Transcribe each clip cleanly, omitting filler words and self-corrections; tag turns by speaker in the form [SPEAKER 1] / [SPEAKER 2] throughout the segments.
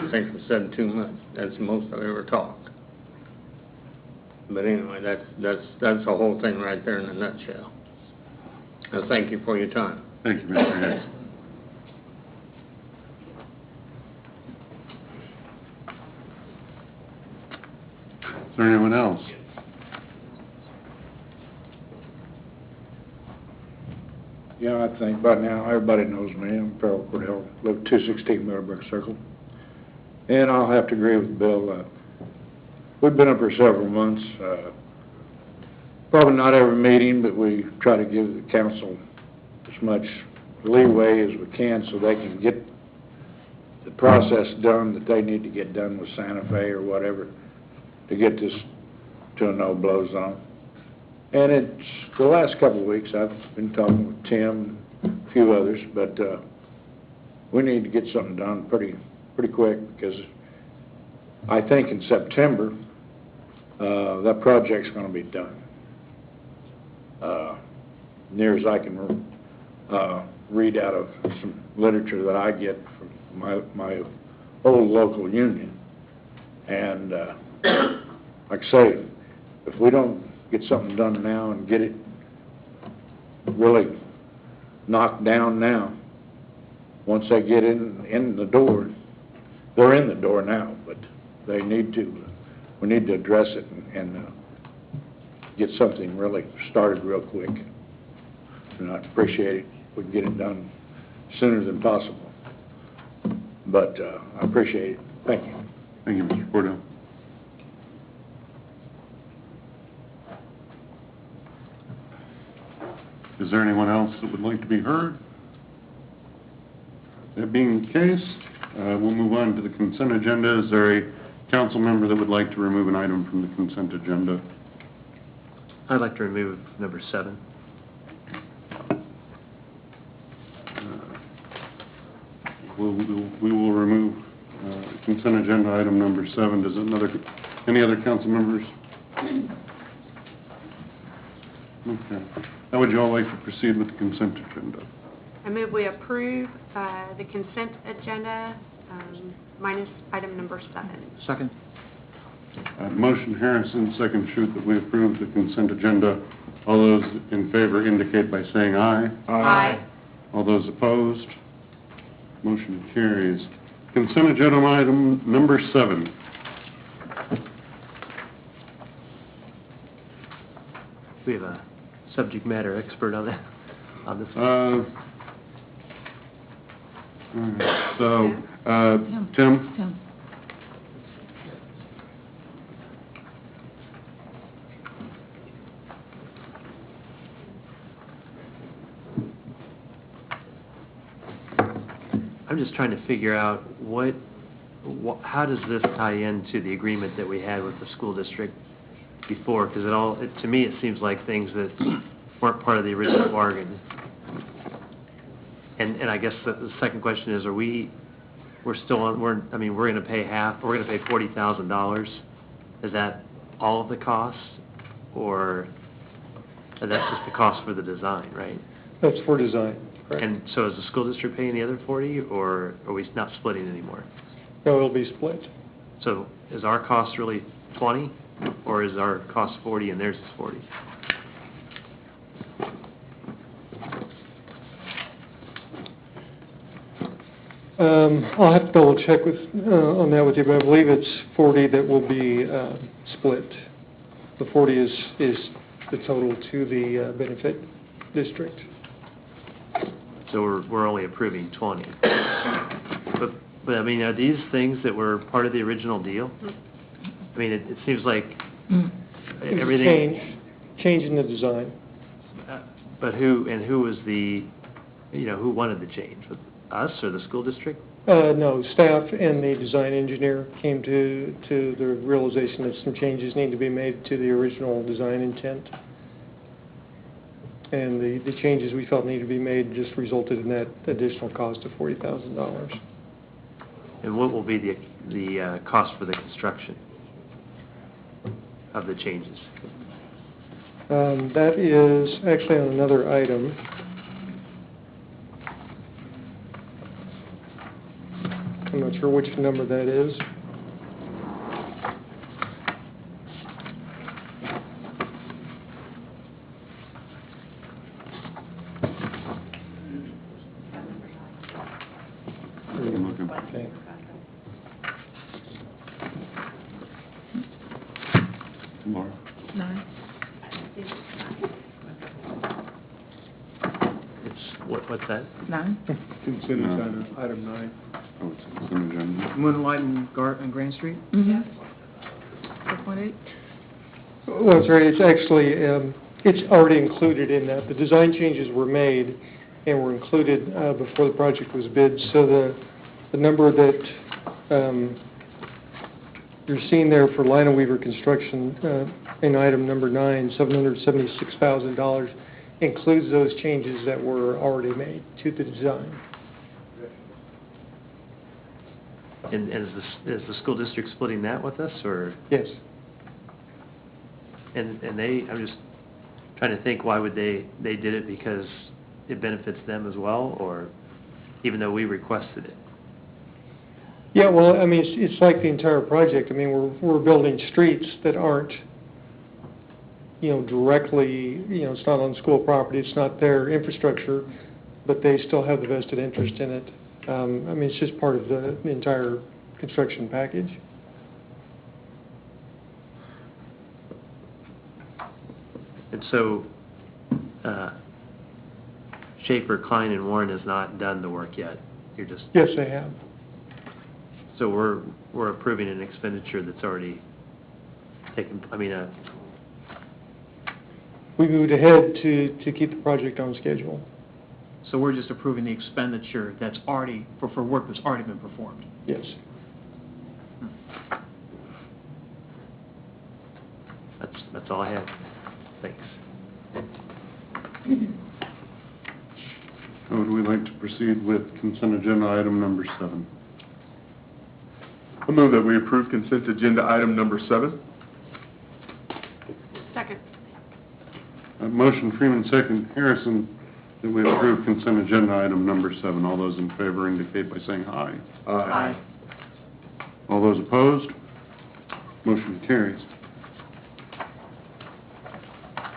[SPEAKER 1] I think we said 2 months. That's the most I've ever talked. But anyway, that's the whole thing right there in a nutshell. Thank you for your time.
[SPEAKER 2] Thank you, Mr. Hicks. Is there anyone else?
[SPEAKER 3] Yeah, I think by now everybody knows me. I'm Farrell Cordell, live at 216 Meadowbrook Circle. And I'll have to agree with Bill. We've been up for several months. Probably not every meeting, but we try to give the council as much leeway as we can so they can get the process done that they need to get done with Santa Fe or whatever to get this to a no-blow zone. And it's the last couple of weeks I've been talking with Tim and a few others, but we need to get something done pretty quick, because I think in September that project's going to be done. Near as I can read out of some literature that I get from my old local union. And like I say, if we don't get something done now and get it really knocked down now, once they get in the door, they're in the door now, but we need to address it and get something really started real quick. And I appreciate it. We can get it done sooner than possible. But I appreciate it. Thank you.
[SPEAKER 2] Thank you, Mr. Cordell. Is there anyone else that would like to be heard? That being the case, we'll move on to the consent agenda. Is there a council member that would like to remove an item from the consent agenda?
[SPEAKER 4] I'd like to remove number 7.
[SPEAKER 2] We will remove consent agenda item number 7. Does any other council members? Okay. How would you all like to proceed with the consent agenda?
[SPEAKER 5] I move we approve the consent agenda minus item number 7.
[SPEAKER 4] Second.
[SPEAKER 2] Motion Harrison, second Shute, that we approve the consent agenda. All those in favor indicate by saying aye.
[SPEAKER 5] Aye.
[SPEAKER 2] All those opposed? Motion carries. Consent agenda item number 7.
[SPEAKER 4] We have a subject matter expert on that, on this.
[SPEAKER 2] Tim?
[SPEAKER 4] I'm just trying to figure out how does this tie into the agreement that we had with the school district before? Because to me, it seems like things that weren't part of the original bargain. And I guess the second question is, we're going to pay half. We're going to pay $40,000. Is that all of the cost, or that's just the cost for the design, right?
[SPEAKER 6] That's for design, correct.
[SPEAKER 4] And so is the school district paying the other 40, or are we not splitting anymore?
[SPEAKER 6] No, it'll be split.
[SPEAKER 4] So is our cost really 20, or is our cost 40 and theirs is 40?
[SPEAKER 6] I'll have to double check on that with you, but I believe it's 40 that will be split. The 40 is the total to the benefit district.
[SPEAKER 4] So we're only approving 20. But I mean, are these things that were part of the original deal? I mean, it seems like everything.
[SPEAKER 6] Change in the design.
[SPEAKER 4] But who was who wanted the change? Was us or the school district?
[SPEAKER 6] No, staff and the design engineer came to the realization that some changes need to be made to the original design intent. And the changes we felt needed to be made just resulted in that additional cost of $40,000.
[SPEAKER 4] And what will be the cost for the construction of the changes?
[SPEAKER 6] That is actually on another item. I'm not sure which number that is.
[SPEAKER 2] I'm looking.
[SPEAKER 6] Okay.
[SPEAKER 2] Laura?
[SPEAKER 7] Nine.
[SPEAKER 4] What's that?
[SPEAKER 7] Nine.
[SPEAKER 2] Consent agenda, item 9. Oh, it's consent agenda.
[SPEAKER 8] Moonlight and Grand Street?
[SPEAKER 7] Mm-hmm. 4.8.
[SPEAKER 6] Well, that's right, it's actually, it's already included in that. The design changes were made and were included before the project was bid, so the number that you're seeing there for Lina Weaver Construction in item number 9, $776,000, includes those changes that were already made to the design.
[SPEAKER 4] And is the school district splitting that with us, or?
[SPEAKER 6] Yes.
[SPEAKER 4] And they, I'm just trying to think, why would they did it because it benefits them as well, or even though we requested it?
[SPEAKER 6] Yeah, well, I mean, it's like the entire project. I mean, we're building streets that aren't, directly, it's not on school property, it's not their infrastructure, but they still have the vested interest in it. I mean, it's just part of the entire construction package.
[SPEAKER 4] And so, Schaefer, Klein, and Warren has not done the work yet. You're just,
[SPEAKER 6] Yes, they have.
[SPEAKER 4] so we're approving an expenditure that's already taken,
[SPEAKER 6] We moved ahead to keep the project on schedule.
[SPEAKER 8] So we're just approving the expenditure that's already, for work that's already been performed.
[SPEAKER 6] Yes.
[SPEAKER 4] that's all I have. Thanks.
[SPEAKER 2] How would we like to proceed with consent agenda item number 7?
[SPEAKER 9] I move that we approve consent agenda item number 7.
[SPEAKER 5] Second.
[SPEAKER 2] Motion Freeman, second Harrison, that we approve consent agenda item number 7. All those in favor indicate by saying aye.
[SPEAKER 5] Aye.
[SPEAKER 2] All those opposed? Motion carries.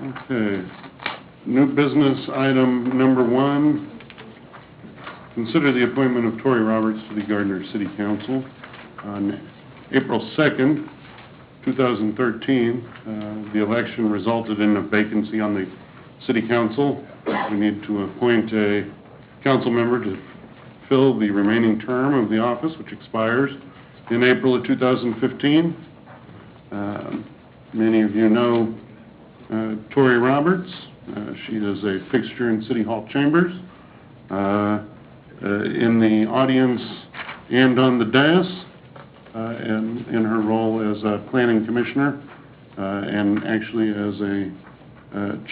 [SPEAKER 2] Okay. New business item number 1. Consider the appointment of Tori Roberts to the Gardner City Council. On April 2nd, 2013, the election resulted in a vacancy on the City Council. We need to appoint a council member to fill the remaining term of the office, which expires in April of 2015. Many of you know Tori Roberts. She is a fixture in City Hall chambers, in the audience and on the dais, and in her role as a planning commissioner, and actually as a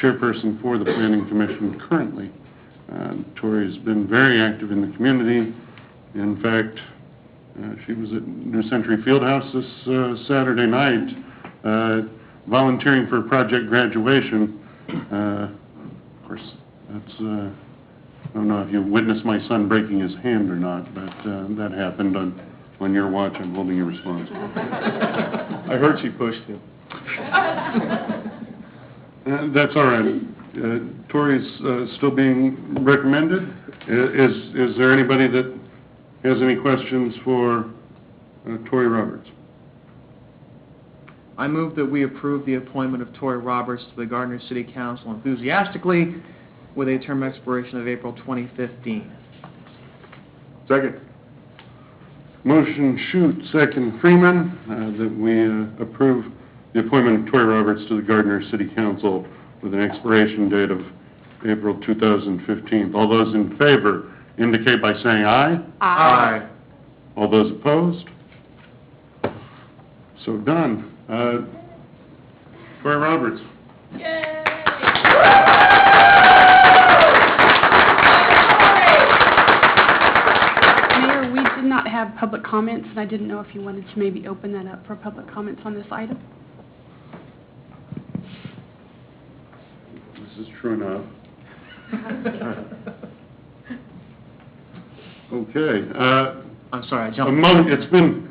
[SPEAKER 2] chairperson for the planning commission currently. Tori's been very active in the community. In fact, she was at New Century Fieldhouse this Saturday night, volunteering for project graduation. Of course, that's, I don't know if you witnessed my son breaking his hand or not, but that happened on your watch. I'm holding you responsible.
[SPEAKER 9] I heard she pushed him.
[SPEAKER 2] That's all right. Tori's still being recommended. Is there anybody that has any questions for Tori Roberts?
[SPEAKER 8] I move that we approve the appointment of Tori Roberts to the Gardner City Council enthusiastically with a term expiration of April 2015.
[SPEAKER 9] Second.
[SPEAKER 2] Motion Shute, second Freeman, that we approve the appointment of Tori Roberts to the Gardner City Council with an expiration date of April 2015. All those in favor indicate by saying aye.
[SPEAKER 5] Aye.
[SPEAKER 2] All those opposed? So done. Tori Roberts.
[SPEAKER 5] Mayor, we did not have public comments, and I didn't know if you wanted to maybe open that up for public comments on this item.
[SPEAKER 2] This is true enough. Okay.
[SPEAKER 8] I'm sorry, I
[SPEAKER 2] A
[SPEAKER 8] jumped.
[SPEAKER 2] it's been,